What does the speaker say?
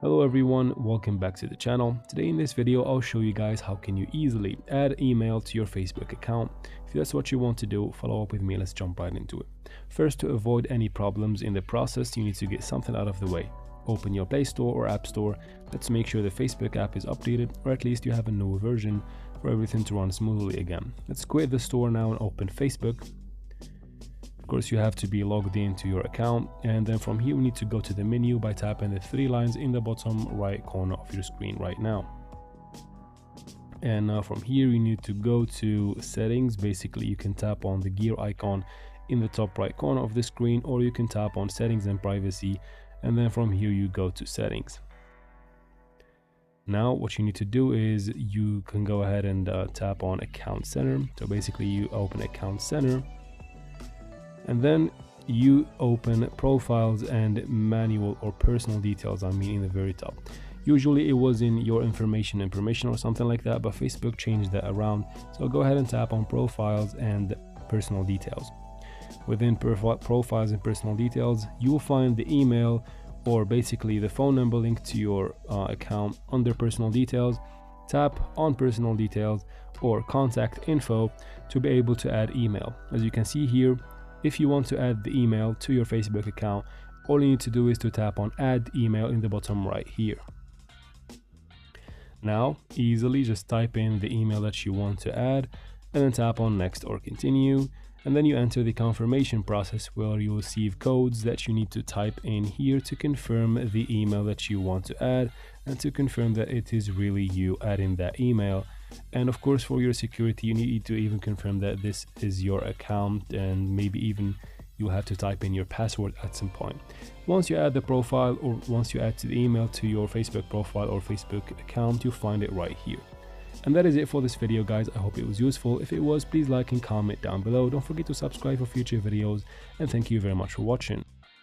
Hello everyone, welcome back to the channel. Today in this video I'll show you guys how can you easily add email to your Facebook account. If that's what you want to do, follow up with me. Let's jump right into it. First, to avoid any problems in the process, you need to get something out of the way. Open your Play Store or App Store. Let's make sure the Facebook app is updated, or at least you have a new version for everything to run smoothly again. Let's quit the store now and open Facebook. Of course, you have to be logged into your account, and then from here we need to go to the menu by tapping the three lines in the bottom right corner of your screen right now. And now from here you need to go to settings. Basically, you can tap on the gear icon in the top right corner of the screen, or you can tap on settings and privacy, and then from here you go to settings. Now what you need to do is you can go ahead and tap on account center. So basically you open account center, and then you open profiles and manual or personal details, in the very top. Usually it was in your information and permission or something like that, but Facebook changed that around. So go ahead and tap on profiles and personal details. Within profiles and personal details, you will find the email or basically the phone number linked to your account. Under personal details, tap on personal details or contact info to be able to add email. As you can see here, if you want to add the email to your Facebook account, all you need to do is to tap on add email in the bottom right here. Now easily just type in the email that you want to add and then tap on next or continue, and then you enter the confirmation process where you will receive codes that you need to type in here to confirm the email that you want to add and to confirm that it is really you adding that email. And of course, for your security, you need to even confirm that this is your account, and maybe even you'll have to type in your password at some point. Once you add the profile, or once you add the email to your Facebook profile or Facebook account, you'll find it right here. And that is it for this video, guys. I hope it was useful. If it was, please like and comment down below. Don't forget to subscribe for future videos, and thank you very much for watching.